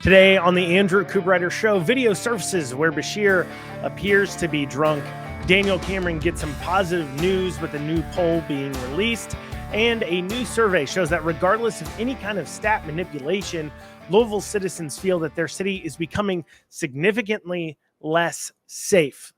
Today on the Andrew Cooperrider Show, video surfaces where Beshear appears to be drunk. Daniel Cameron gets some positive news with a new poll being released. And a new survey shows that regardless of any kind of stat manipulation, Louisville citizens feel that their city is becoming significantly less safe.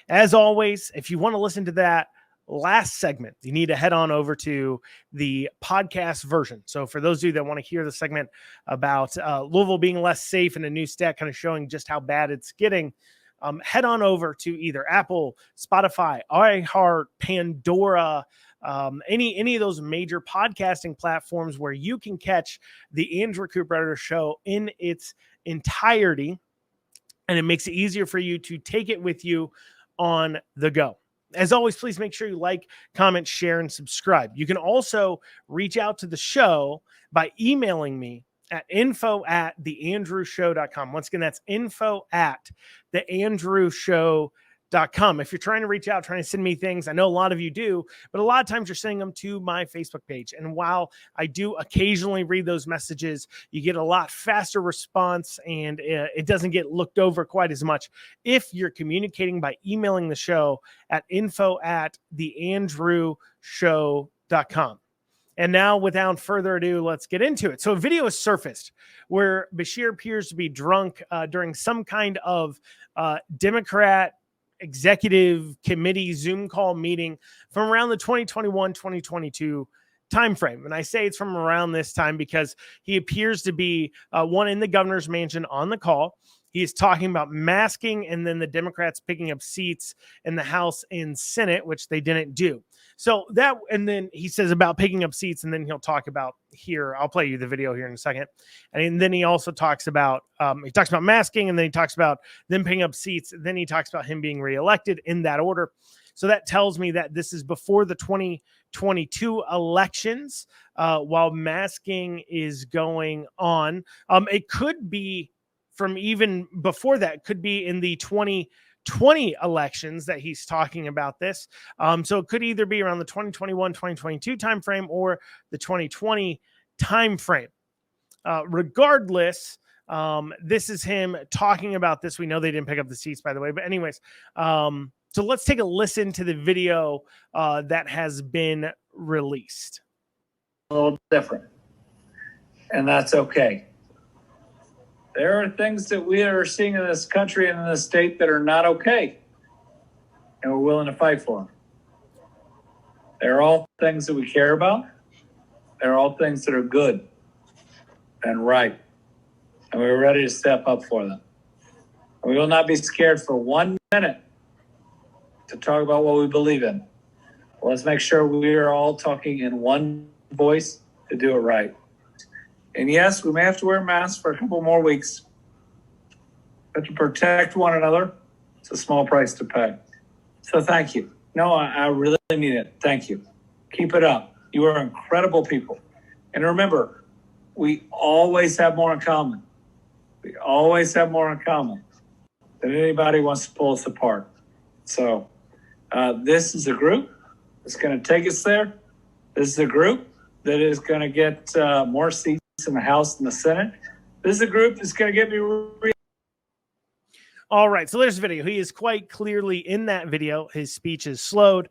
As always, if you want to listen to that last segment, you need to head on over to the podcast version. So for those of you that want to hear the segment about Louisville being less safe and a new stat kind of showing just how bad it's getting, head on over to either Apple, Spotify, iHeart, Pandora, any of those major podcasting platforms where you can catch the Andrew Cooperrider Show in its entirety. And it makes it easier for you to take it with you on the go. As always, please make sure you like, comment, share, and subscribe. You can also reach out to the show by emailing me at info@theandrewshow.com. Once again, that's info@theandrewshow.com. If you're trying to reach out, trying to send me things, I know a lot of you do, but a lot of times you're sending them to my Facebook page. And while I do occasionally read those messages, you get a lot faster response and it doesn't get looked over quite as much if you're communicating by emailing the show at info@theandrewshow.com. And now, without further ado, let's get into it. So a video has surfaced where Beshear appears to be drunk during some kind of Democrat executive committee Zoom call meeting from around the 2021-2022 timeframe. And I say it's from around this time because he appears to be one in the governor's mansion on the call. He is talking about masking and then the Democrats picking up seats in the House and Senate, which they didn't do. So that, and then he says about picking up seats, and then he'll talk about here. I'll play you the video here in a second. And then he also talks about, masking, and then he talks about them picking up seats. Then he talks about him being reelected in that order. So that tells me that this is before the 2022 elections, while masking is going on. It could be from even before that, could be in the 2020 elections that he's talking about this. So it could either be around the 2021-2022 timeframe or the 2020 timeframe. Regardless, this is him talking about this. We know they didn't pick up the seats, by the way. But anyways, so let's take a listen to the video that has been released. A little different, and that's okay. There are things that we are seeing in this country and in this state that are not okay, and we're willing to fight for them. They're all things that we care about. They're all things that are good and right, and we're ready to step up for them. And we will not be scared for 1 minute to talk about what we believe in. Let's make sure we are all talking in one voice to do it right. And yes, we may have to wear masks for a couple more weeks, but to protect one another, it's a small price to pay. So thank you. No, I really mean it. Thank you. Keep it up. You are incredible people. And remember, we always have more in common. We always have more in common than anybody wants to pull us apart. So this is a group that's going to take us there. This is a group that is going to get more seats in the House and the Senate. This is a group that's going to get me. All right, so there's the video. He is quite clearly in that video. His speech is slurred.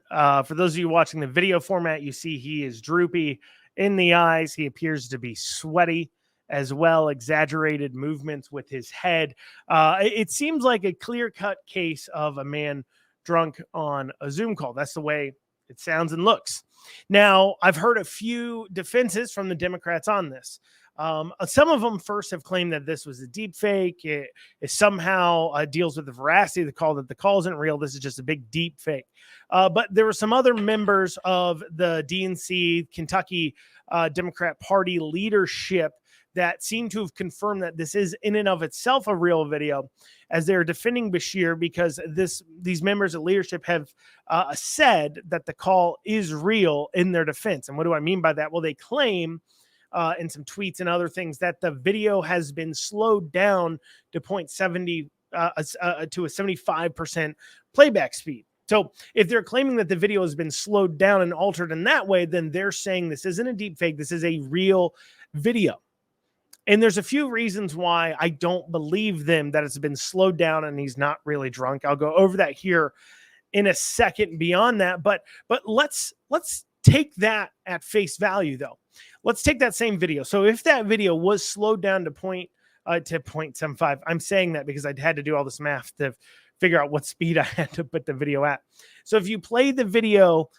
For those of you watching the video format, you see he is droopy in the eyes. He appears to be sweaty as well, exaggerated movements with his head. It seems like a clear-cut case of a man drunk on a Zoom call. That's the way it sounds and looks. Now, I've heard a few defenses from the Democrats on this. Some of them first have claimed that this was a deep fake. It somehow deals with the veracity of the call, that the call isn't real. This is just a big deep fake. But there were some other members of the DNC, Kentucky Democrat Party leadership that seem to have confirmed that this is in and of itself a real video, as they're defending Beshear because these members of leadership have said that the call is real in their defense. And what do I mean by that? Well, they claim in some tweets and other things that the video has been slowed down to 0.70 to a 75% playback speed. So if they're claiming that the video has been slowed down and altered in that way, then they're saying this isn't a deep fake. This is a real video. And there's a few reasons why I don't believe them that it's been slowed down and he's not really drunk. I'll go over that here in a second beyond that. But let's take that at face value though. Let's take that same video. So if that video was slowed down to 0.75, I'm saying that because I had to do all this math to figure out what speed I had to put the video at. So if you play the video,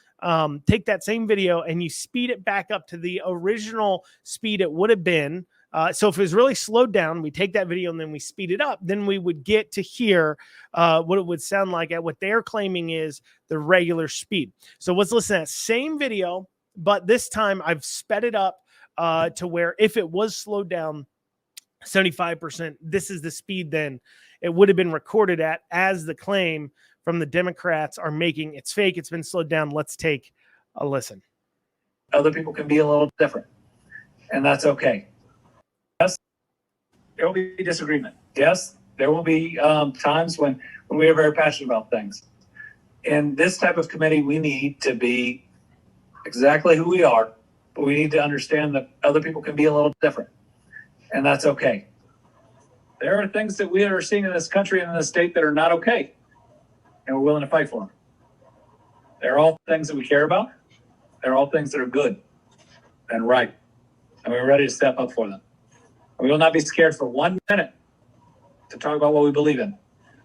take that same video and you speed it back up to the original speed it would have been. So if it was really slowed down, we take that video and then we speed it up, then we would get to hear what it would sound like at what they're claiming is the regular speed. So let's listen to that same video, but this time I've sped it up to where if it was slowed down 75%, this is the speed then it would have been recorded at, as the claim from the Democrats are making. It's fake. It's been slowed down. Let's take a listen. Other people can be a little different, and that's okay. Yes, there will be disagreement. Yes, there will be times when we are very passionate about things. In this type of committee, we need to be exactly who we are, but we need to understand that other people can be a little different, and that's okay. There are things that we are seeing in this country and in this state that are not okay, and we're willing to fight for them. They're all things that we care about. They're all things that are good and right, and we're ready to step up for them. And we will not be scared for 1 minute to talk about what we believe in.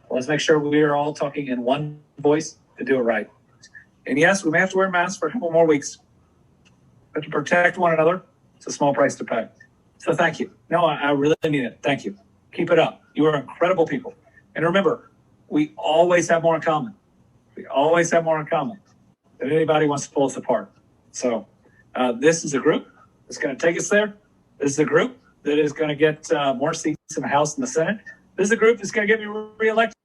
Let's make sure we are all talking in one voice to do it right. And yes, we may have to wear masks for a couple more weeks, but to protect one another, it's a small price to pay. So thank you. No, I really mean it. Thank you. Keep it up. You are incredible people. And remember, we always have more in common. We always have more in common than anybody wants to pull us apart. So this is a group that's going to take us there. This is a group that is going to get more seats in the House and the Senate. This is a group that's going to get me reelected.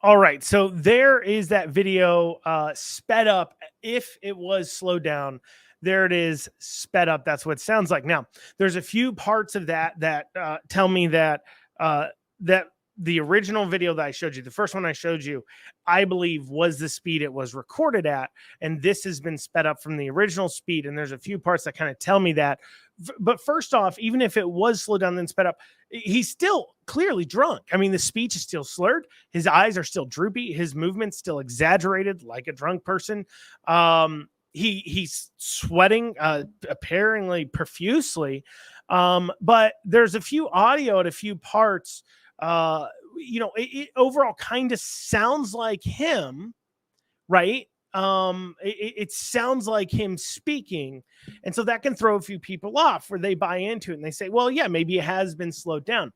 All right. So there is that video sped up. If it was slowed down, there it is sped up. That's what it sounds like. Now, there's a few parts of that tell me that that the original video that I showed you, the first one I showed you, I believe was the speed it was recorded at. And this has been sped up from the original speed. And there's a few parts that kind of tell me that. But first off, even if it was slowed down and sped up, he's still clearly drunk. I mean, the speech is still slurred. His eyes are still droopy. His movements still exaggerated like a drunk person. He's sweating apparently profusely. But there's a few audio at a few parts. It overall kind of sounds like him, right? It sounds like him speaking. And so that can throw a few people off where they buy into it and they say, well, yeah, maybe it has been slowed down.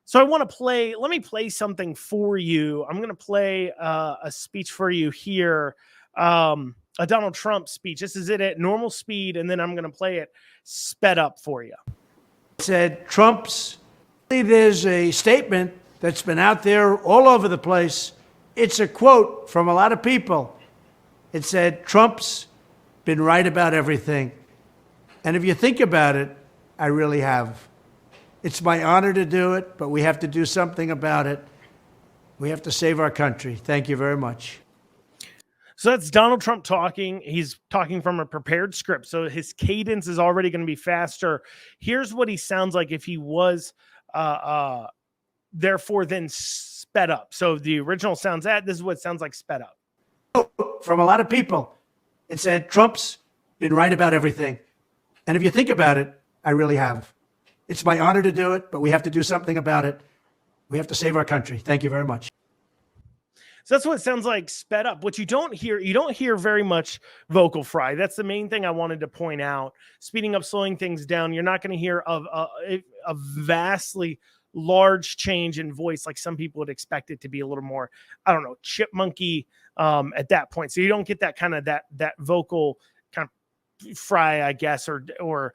So I want to let me play something for you. I'm going to play a speech for you here. A Donald Trump speech. This is it at normal speed. And then I'm going to play it sped up for you. Said Trump's, there's a statement that's been out there all over the place. It's a quote from a lot of people. It said, Trump's been right about everything. And if you think about it, I really have. It's my honor to do it, but we have to do something about it. We have to save our country. Thank you very much. So that's Donald Trump talking. He's talking from a prepared script. So his cadence is already going to be faster. Here's what he sounds like if he was therefore then sped up. So the original sounds this is what it sounds like sped up. From a lot of people, it said, Trump's been right about everything. And if you think about it, I really have. It's my honor to do it, but we have to do something about it. We have to save our country. Thank you very much. So that's what it sounds like sped up. What you don't hear very much vocal fry. That's the main thing I wanted to point out. Speeding up, slowing things down. You're not going to hear a vastly large change in voice like some people would expect it to be a little more, I don't know, chipmunky at that point. So you don't get that kind of that vocal kind of fry, I guess, or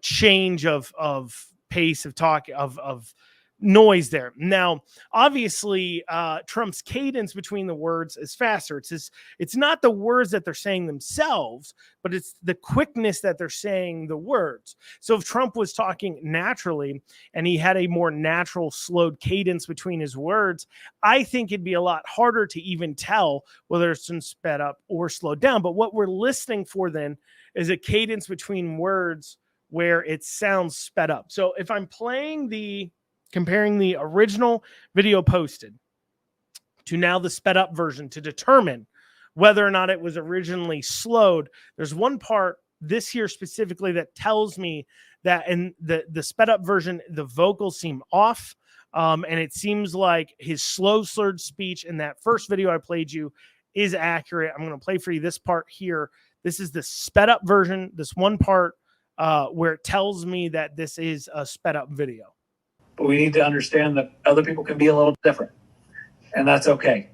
change of pace of talk of noise there. Now, obviously, Trump's cadence between the words is faster. It's not the words that they're saying themselves, but it's the quickness that they're saying the words. So if Trump was talking naturally and he had a more natural slowed cadence between his words, I think it'd be a lot harder to even tell whether it's been sped up or slowed down. But what we're listening for then is a cadence between words where it sounds sped up. So if I'm comparing the original video posted to now the sped up version to determine whether or not it was originally slowed, there's one part this here specifically that tells me that in the sped up version, the vocals seem off. And it seems like his slow slurred speech in that first video I played you is accurate. I'm going to play for you this part here. This is the sped up version, this one part where it tells me that this is a sped up video. But we need to understand that other people can be a little different, and that's okay.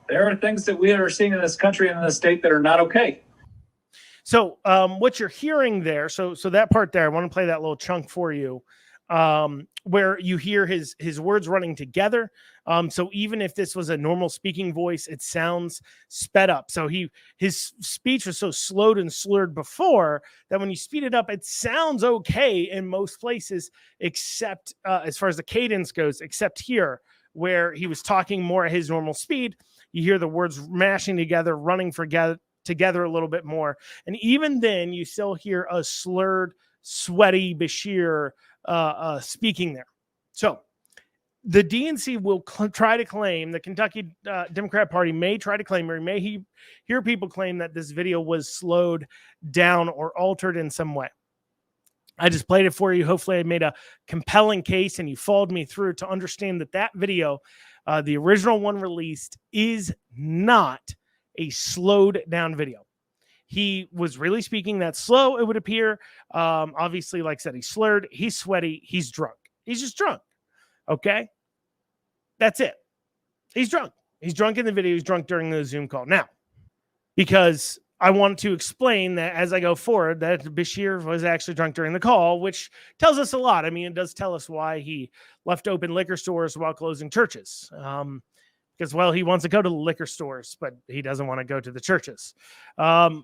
There are things that we are seeing in this country and in this state that are not okay. So what you're hearing there, so that part there, I want to play that little chunk for you, where you hear his words running together. So even if this was a normal speaking voice, it sounds sped up. So his speech was so slowed and slurred before that when you speed it up, it sounds okay in most places, except as far as the cadence goes, except here where he was talking more at his normal speed. You hear the words mashing together, running together a little bit more. And even then you still hear a slurred, sweaty Beshear speaking there. So the DNC will try to claim, the Kentucky Democrat Party may try to claim, or may hear people claim that this video was slowed down or altered in some way. I just played it for you. Hopefully I made a compelling case and you followed me through to understand that video, the original one released, is not a slowed down video. He was really speaking that slow, it would appear. Obviously, like I said, he's slurred, he's sweaty, he's drunk. He's just drunk. Okay? That's it. He's drunk. He's drunk in the video. He's drunk during the Zoom call. Now, because I want to explain that as I go forward, that Beshear was actually drunk during the call, which tells us a lot. I mean, it does tell us why he left open liquor stores while closing churches. Because, well, he wants to go to the liquor stores, but he doesn't want to go to the churches.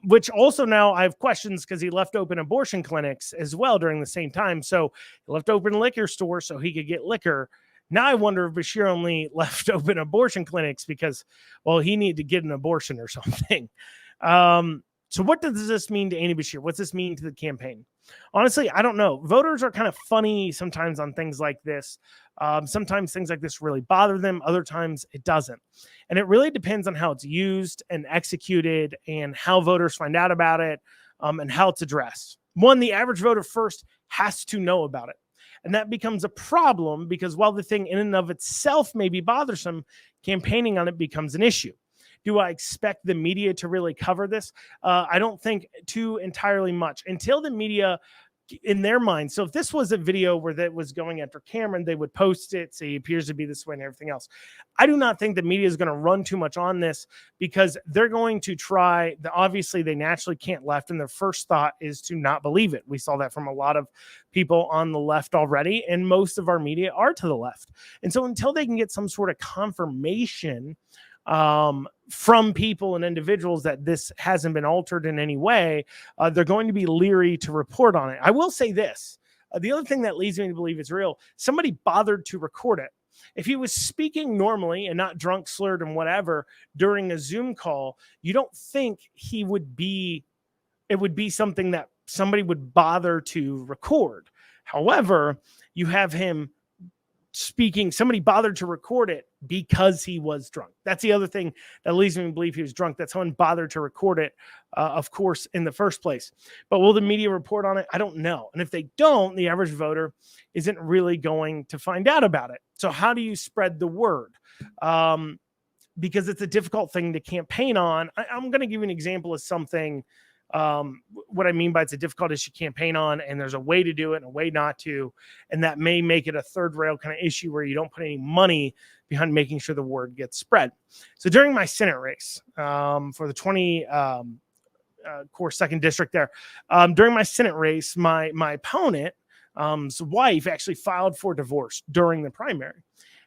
Which also now I have questions because he left open abortion clinics as well during the same time. So he left open liquor stores so he could get liquor. Now I wonder if Beshear only left open abortion clinics because, well, he needed to get an abortion or something. So what does this mean to Andy Beshear? What's this mean to the campaign? Honestly, I don't know. Voters are kind of funny sometimes on things like this. Sometimes things like this really bother them. Other times it doesn't. And it really depends on how it's used and executed and how voters find out about it and how it's addressed. One, the average voter first has to know about it. And that becomes a problem because while the thing in and of itself may be bothersome, campaigning on it becomes an issue. Do I expect the media to really cover this? I don't think too entirely much until the media in their mind. So if this was a video where that was going after Cameron, they would post it, say he appears to be this way and everything else. I do not think the media is going to run too much on this because they're going to try. Obviously, they naturally can't left, and their first thought is to not believe it. We saw that from a lot of people on the left already, and most of our media are to the left. And so until they can get some sort of confirmation from people and individuals that this hasn't been altered in any way, they're going to be leery to report on it. I will say this. The other thing that leads me to believe it's real, somebody bothered to record it. If he was speaking normally and not drunk, slurred, and whatever during a Zoom call, you don't think it would be something that somebody would bother to record. However, you have him speaking, somebody bothered to record it because he was drunk. That's the other thing that leads me to believe he was drunk, that someone bothered to record it, of course, in the first place. But will the media report on it? I don't know. And if they don't, the average voter isn't really going to find out about it. So how do you spread the word? Because it's a difficult thing to campaign on. I'm going to give you an example of something. What I mean by it's a difficult issue to campaign on, and there's a way to do it and a way not to, and that may make it a third rail kind of issue where you don't put any money behind making sure the word gets spread. So during my Senate race for the 20 core second district there, during my Senate race, my opponent's wife actually filed for divorce during the primary.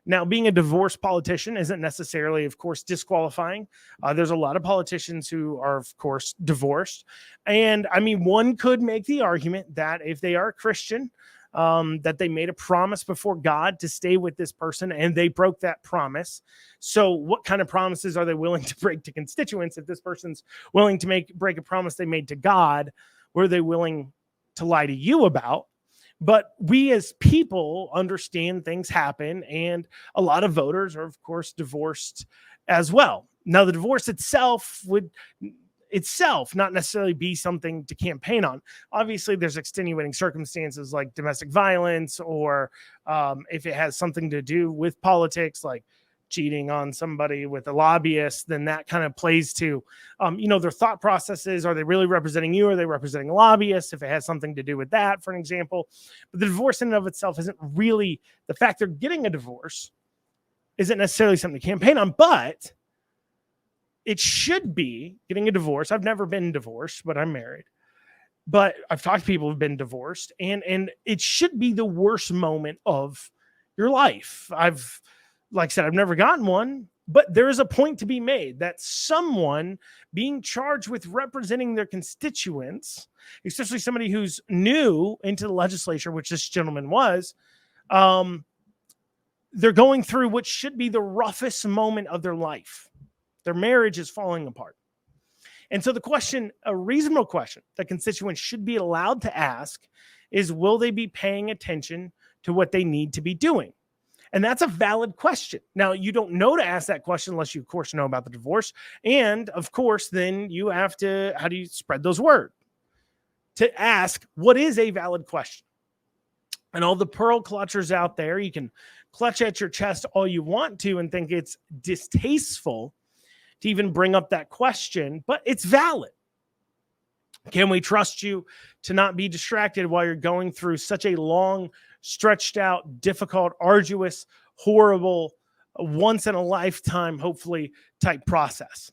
Now, being a divorced politician isn't necessarily, of course, disqualifying. There's a lot of politicians who are, of course, divorced. And I mean, one could make the argument that if they are Christian, that they made a promise before God to stay with this person and they broke that promise. So what kind of promises are they willing to break to constituents? If this person's willing to break a promise they made to God, were they willing to lie to you about. But we as people understand things happen, and a lot of voters are, of course, divorced as well. Now, the divorce itself would not necessarily be something to campaign on. Obviously, there's extenuating circumstances like domestic violence, or if it has something to do with politics, like cheating on somebody with a lobbyist, then that kind of plays to, their thought processes. Are they really representing you? Are they representing lobbyists? If it has something to do with that, for an example. But the divorce in and of itself isn't really, the fact they're getting a divorce isn't necessarily something to campaign on, but it should be getting a divorce. I've never been divorced, but I'm married. But I've talked to people who've been divorced, and it should be the worst moment of your life. Like I said, I've never gotten one, but there is a point to be made that someone being charged with representing their constituents, especially somebody who's new into the legislature, which this gentleman was, they're going through what should be the roughest moment of their life. Their marriage is falling apart. And so the question, a reasonable question that constituents should be allowed to ask is, will they be paying attention to what they need to be doing? And that's a valid question. Now, you don't know to ask that question unless you, of course, know about the divorce. And, of course, then you have to, how do you spread those words? To ask, what is a valid question? And all the pearl clutchers out there, you can clutch at your chest all you want to and think it's distasteful to even bring up that question, but it's valid. Can we trust you to not be distracted while you're going through such a long, stretched out, difficult, arduous, horrible, once in a lifetime, hopefully, type process?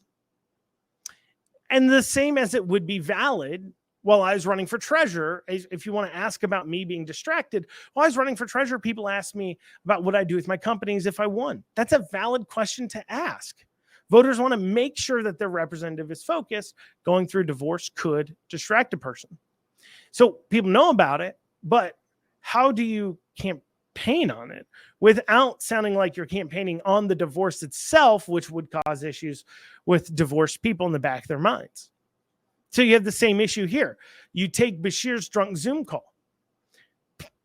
And the same as it would be valid while I was running for treasurer, if you want to ask about me being distracted, while I was running for treasurer, people asked me about what I do with my companies if I won. That's a valid question to ask. Voters want to make sure that their representative is focused. Going through divorce could distract a person. So people know about it, but how do you campaign on it without sounding like you're campaigning on the divorce itself, which would cause issues with divorced people in the back of their minds? So you have the same issue here. You take Beshear's drunk Zoom call.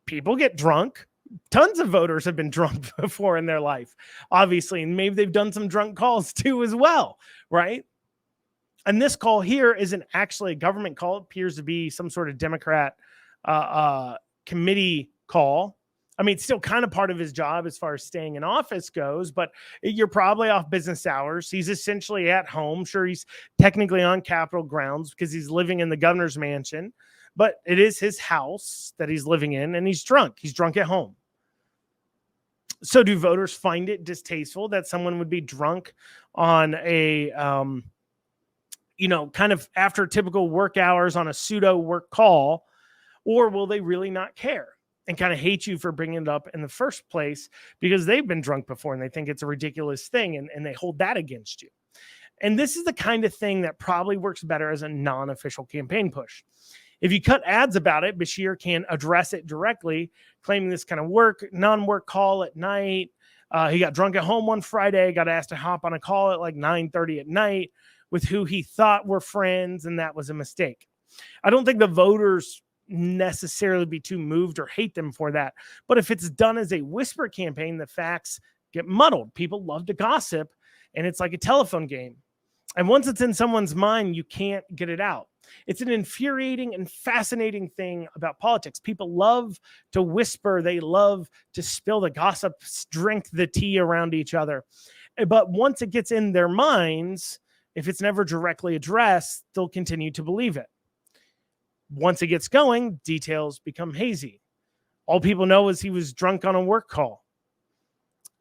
People get drunk. Tons of voters have been drunk before in their life, obviously, and maybe they've done some drunk calls too as well, right? And this call here isn't actually a government call. It appears to be some sort of Democrat committee call. I mean, it's still kind of part of his job as far as staying in office goes, but you're probably off business hours. He's essentially at home. Sure, he's technically on Capitol grounds because he's living in the governor's mansion, but it is his house that he's living in, and he's drunk. He's drunk at home. So do voters find it distasteful that someone would be drunk on a, kind of after typical work hours on a pseudo work call, or will they really not care and kind of hate you for bringing it up in the first place because they've been drunk before and they think it's a ridiculous thing and they hold that against you? And this is the kind of thing that probably works better as a non-official campaign push. If you cut ads about it, Beshear can address it directly, claiming this kind of non-work call at night. He got drunk at home one Friday, got asked to hop on a call at like 9:30 at night with who he thought were friends, and that was a mistake. I don't think the voters necessarily be too moved or hate them for that. But if it's done as a whisper campaign, the facts get muddled. People love to gossip, and it's like a telephone game. And once it's in someone's mind, you can't get it out. It's an infuriating and fascinating thing about politics. People love to whisper. They love to spill the gossip, drink the tea around each other. But once it gets in their minds, if it's never directly addressed, they'll continue to believe it. Once it gets going, details become hazy. All people know is he was drunk on a work call.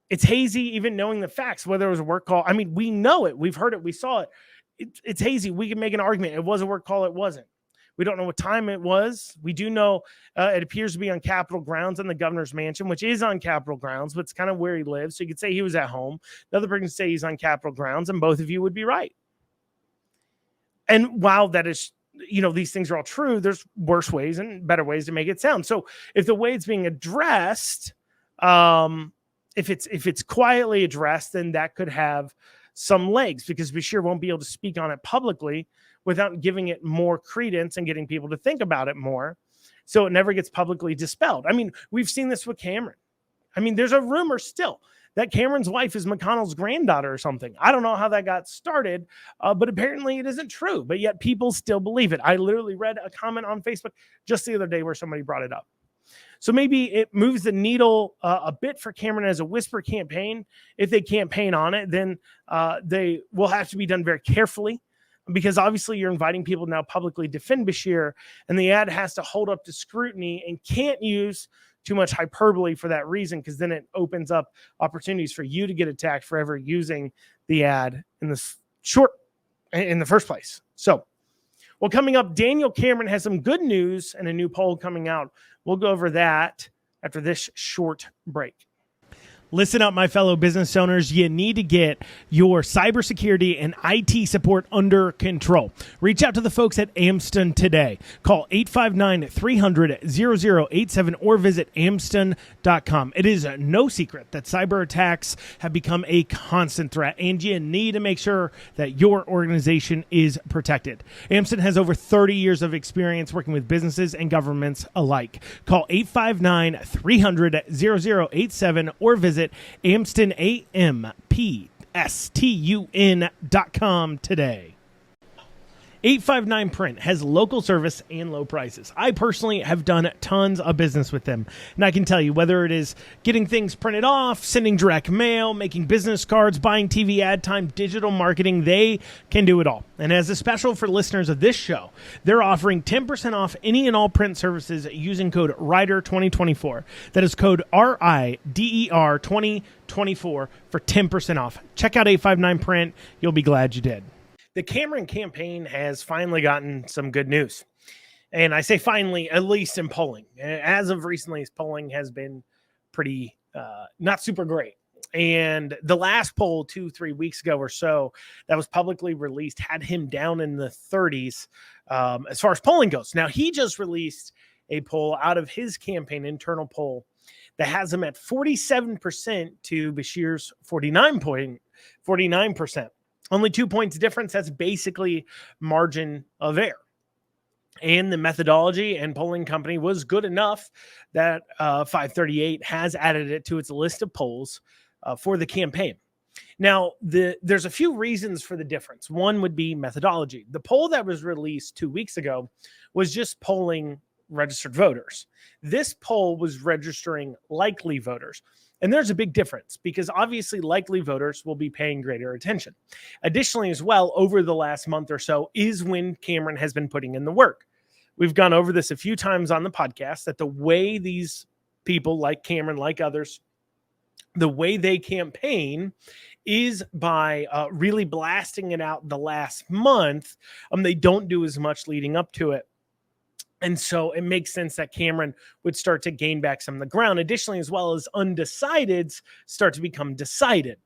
It's hazy even knowing the facts, whether it was a work call. I mean, we know it. We've heard it. We saw it. It's hazy. We can make an argument. It was a work call. It wasn't. We don't know what time it was. We do know it appears to be on Capitol grounds in the governor's mansion, which is on Capitol grounds, but it's kind of where he lives. So you could say he was at home. The other person could say he's on Capitol grounds, and both of you would be right. And while that is, these things are all true, there's worse ways and better ways to make it sound. So if the way it's being addressed, if it's quietly addressed, then that could have some legs because Beshear won't be able to speak on it publicly without giving it more credence and getting people to think about it more. so it never gets publicly dispelled. I mean, we've seen this with Cameron. I mean, there's a rumor still that Cameron's wife is McConnell's granddaughter or something. I don't know how that got started, but apparently it isn't true, but yet people still believe it. I literally read a comment on Facebook just the other day where somebody brought it up. So maybe it moves the needle a bit for Cameron as a whisper campaign. If they campaign on it, then they will have to be done very carefully, because obviously you're inviting people to now publicly defend Beshear, and the ad has to hold up to scrutiny and can't use too much hyperbole for that reason, because then it opens up opportunities for you to get attacked for ever using the ad in the first place. So, well, coming up, Daniel Cameron has some good news and a new poll coming out. We'll go over that after this short break. Listen up, my fellow business owners. You need to get your cybersecurity and IT support under control. Reach out to the folks at Amston today. Call 859-300-0087 or visit amston.com. It is no secret that cyber attacks have become a constant threat, and you need to make sure that your organization is protected. Amston has over 30 years of experience working with businesses and governments alike. Call 859-300-0087 or visit AmstonAMPSTUN.com today. 859 Print has local service and low prices. I personally have done tons of business with them, and I can tell you, whether it is getting things printed off, sending direct mail, making business cards, buying TV ad time, digital marketing, they can do it all. And as a special for listeners of this show, they're offering 10% off any and all print services using code RIDER2024. That is code RIDER 2024 for 10% off. Check out 859 Print. You'll be glad you did. The Cameron campaign has finally gotten some good news. And I say finally, at least in polling. As of recently, polling has been pretty not super great. And the last poll 2-3 weeks ago or so that was publicly released had him down in the 30s as far as polling goes. Now, he just released a poll out of his campaign, internal poll, that has him at 47% to Beshear's 49%. Only 2 points difference. That's basically margin of error. And the methodology and polling company was good enough that 538 has added it to its list of polls for the campaign. Now, there's a few reasons for the difference. One would be methodology. The poll that was released 2 weeks ago was just polling registered voters. This poll was registering likely voters. And there's a big difference, because obviously likely voters will be paying greater attention. Additionally, as well, over the last month or so is when Cameron has been putting in the work. We've gone over this a few times on the podcast, that the way these people like Cameron, like others, the way they campaign is by really blasting it out the last month. They don't do as much leading up to it. And so it makes sense that Cameron would start to gain back some of the ground. Additionally, as well as undecideds start to become decided.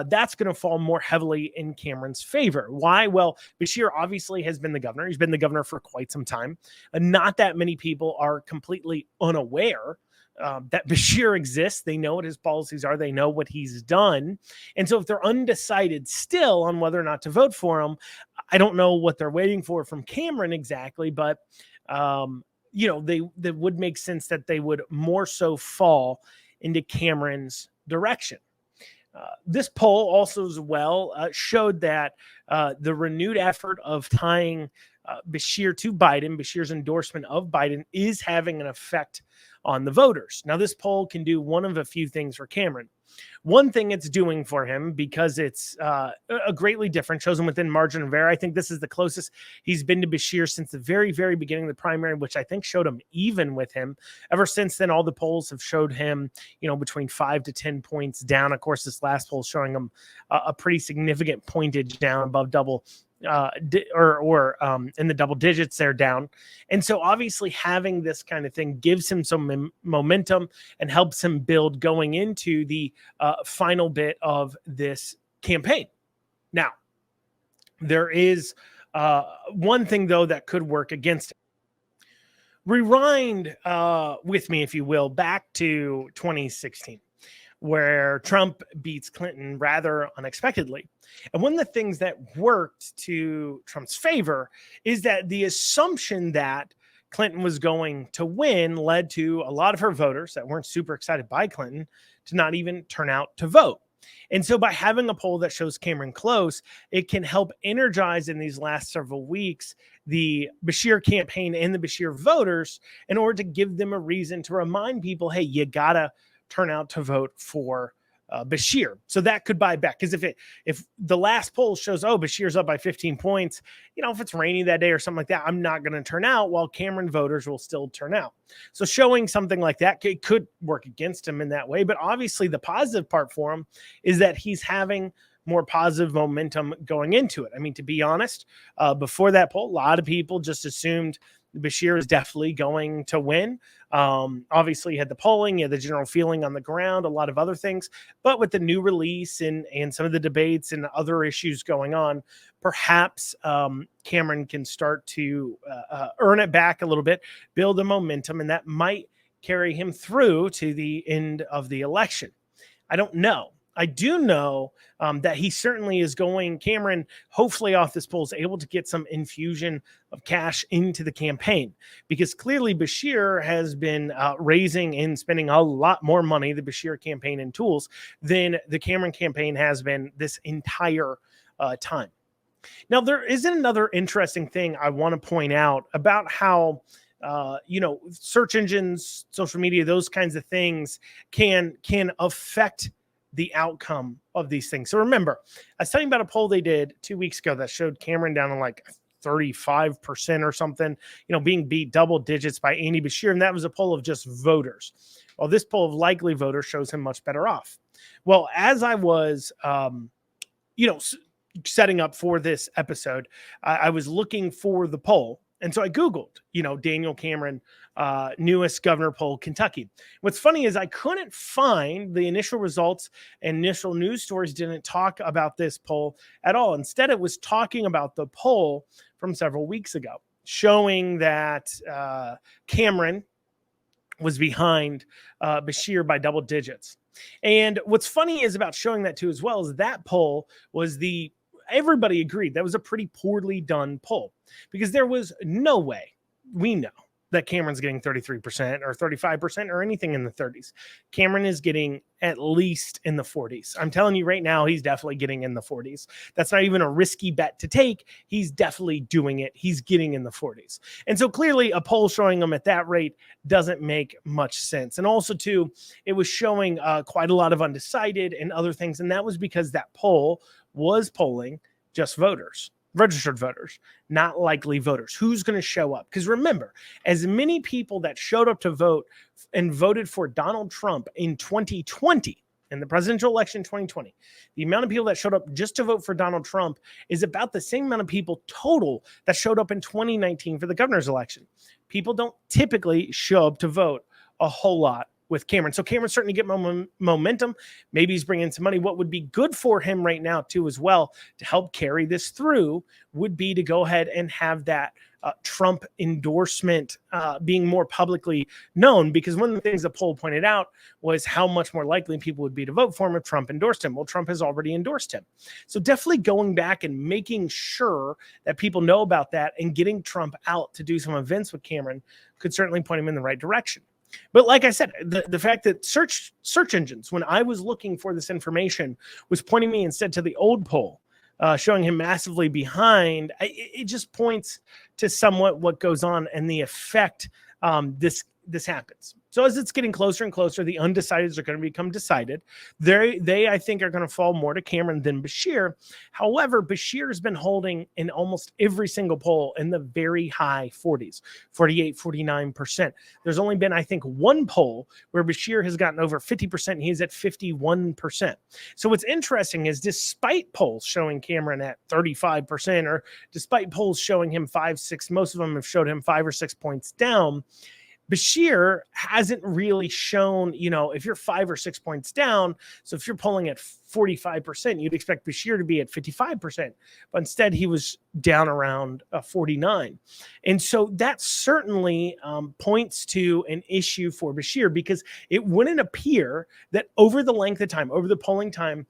That's going to fall more heavily in Cameron's favor. Why? Well, Beshear obviously has been the governor. He's been the governor for quite some time. Not that many people are completely unaware that Beshear exists. They know what his policies are. They know what he's done. And so if they're undecided still on whether or not to vote for him, I don't know what they're waiting for from Cameron exactly, but they would make sense that they would more so fall into Cameron's direction. This poll also as well showed that the renewed effort of tying Beshear to Biden, Beshear's endorsement of Biden, is having an effect on the voters. Now, this poll can do one of a few things for Cameron. One thing it's doing for him, because it's a greatly different, shows him within margin of error. I think this is the closest he's been to Beshear since the very, very beginning of the primary, which I think showed him even with him. Ever since then, all the polls have showed him, between 5 to 10 points down. Of course, this last poll showing him a pretty significant pointage down above double in the double digits there down. And so obviously having this kind of thing gives him some momentum and helps him build going into the final bit of this campaign. Now, there is one thing, though, that could work against it. Rewind with me, if you will, back to 2016. Where Trump beats Clinton rather unexpectedly. And one of the things that worked to Trump's favor is that the assumption that Clinton was going to win led to a lot of her voters that weren't super excited by Clinton to not even turn out to vote. And so by having a poll that shows Cameron close, it can help energize in these last several weeks the Beshear campaign and the Beshear voters in order to give them a reason to remind people, hey, you got to turn out to vote for Beshear. So that could buy back. Because if the last poll shows, oh, Beshear's up by 15 points, if it's rainy that day or something like that, I'm not going to turn out, while Cameron voters will still turn out. So showing something like that, it could work against him in that way. But obviously the positive part for him is that he's having more positive momentum going into it. I mean, to be honest, before that poll, a lot of people just assumed Beshear is definitely going to win. Obviously, you had the polling, you had the general feeling on the ground, a lot of other things. But with the new release and some of the debates and other issues going on, perhaps Cameron can start to earn it back a little bit, build a momentum, and that might carry him through to the end of the election. I don't know. I do know that he certainly is going, Cameron, hopefully off this poll, is able to get some infusion of cash into the campaign, because clearly Beshear has been raising and spending a lot more money, the Beshear campaign and tools, than the Cameron campaign has been this entire time. Now, there isn't another interesting thing I want to point out about how search engines, social media, those kinds of things can affect the outcome of these things. So remember, I was telling you about a poll they did 2 weeks ago that showed Cameron down to like 35% or something, being beat double digits by Andy Beshear. And that was a poll of just voters. Well, this poll of likely voters shows him much better off. Well, as I was, setting up for this episode, I was looking for the poll. And so I Googled, Daniel Cameron, newest governor poll, Kentucky. What's funny is I couldn't find the initial results, and initial news stories didn't talk about this poll at all. Instead, it was talking about the poll from several weeks ago, showing that Cameron was behind Beshear by double digits. And what's funny is about showing that too as well is that poll was everybody agreed that was a pretty poorly done poll, because there was no way we know that Cameron's getting 33% or 35% or anything in the 30s. Cameron is getting at least in the 40s. I'm telling you right now, he's definitely getting in the 40s. That's not even a risky bet to take. He's definitely doing it. He's getting in the 40s. And so clearly a poll showing him at that rate doesn't make much sense. And also too, it was showing quite a lot of undecided and other things. And that was because that poll was polling just voters, registered voters, not likely voters. Who's going to show up? Because remember, as many people that showed up to vote and voted for Donald Trump in 2020, in the presidential election in 2020, the amount of people that showed up just to vote for Donald Trump is about the same amount of people total that showed up in 2019 for the governor's election. People don't typically show up to vote a whole lot with Cameron. So Cameron's starting to get momentum. Maybe he's bringing some money. What would be good for him right now too as well to help carry this through would be to go ahead and have that Trump endorsement being more publicly known, because one of the things the poll pointed out was how much more likely people would be to vote for him if Trump endorsed him. Well, Trump has already endorsed him. So definitely going back and making sure that people know about that and getting Trump out to do some events with Cameron could certainly point him in the right direction. But like I said, the fact that search engines, when I was looking for this information, was pointing me instead to the old poll, showing him massively behind, it just points to somewhat what goes on and the effect this happens. So as it's getting closer and closer, the undecideds are going to become decided. They I think, are going to fall more to Cameron than Beshear. However, Beshear has been holding in almost every single poll in the very high 40s, 48, 49%. There's only been, I think, one poll where Beshear has gotten over 50%. He's at 51%. So what's interesting is despite polls showing Cameron at 35%, or despite polls showing him 5, 6, most of them have showed him 5 or 6 points down, Beshear hasn't really shown, if you're 5 or 6 points down. So if you're polling at 45%. You'd expect Beshear to be at 55%, but instead he was down around 49. And so that certainly points to an issue for Beshear, because it wouldn't appear that over the length of time, over the polling time,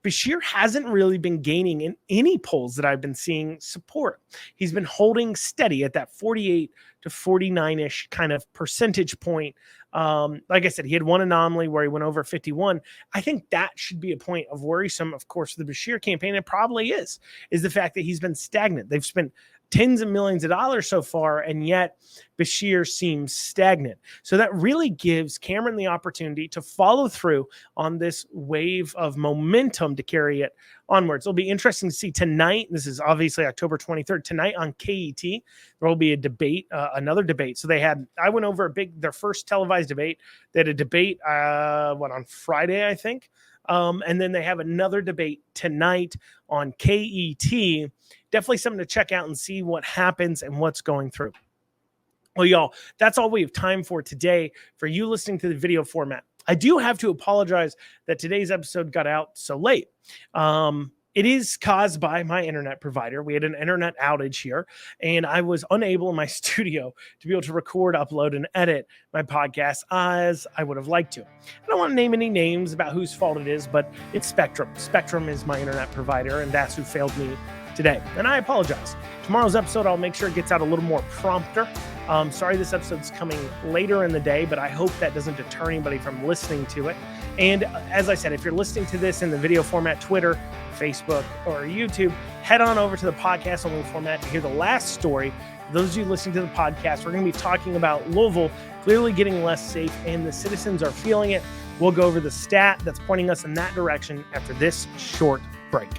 Beshear hasn't really been gaining in any polls that I've been seeing support. He's been holding steady at that 48 to 49-ish kind of percentage point. Like I said, he had one anomaly where he went over 51. I think that should be a point of worrisome, of course, for the Beshear campaign. It probably is the fact that he's been stagnant. They've spent tens of millions of dollars so far, and yet Beshear seems stagnant. So that really gives Cameron the opportunity to follow through on this wave of momentum to carry it onwards. It'll be interesting to see tonight. This is obviously October 23rd. Tonight on KET, there will be a debate, another debate. So I went over their first televised debate. They had a debate, on Friday, I think. And then they have another debate tonight on KET. Definitely something to check out and see what happens and what's going through. Well, y'all, that's all we have time for today for you listening to the video format. I do have to apologize that today's episode got out so late. It is caused by my internet provider. We had an internet outage here, and I was unable in my studio to be able to record, upload, and edit my podcast as I would have liked to. I don't want to name any names about whose fault it is, but it's Spectrum. Spectrum is my internet provider, and that's who failed me today. And I apologize. Tomorrow's episode, I'll make sure it gets out a little more prompter. Sorry this episode's coming later in the day, but I hope that doesn't deter anybody from listening to it. And as I said, if you're listening to this in the video format, Twitter, Facebook, or YouTube, head on over to the podcast only format to hear the last story. For those of you listening to the podcast, we're going to be talking about Louisville clearly getting less safe, and the citizens are feeling it. We'll go over the stat that's pointing us in that direction after this short break.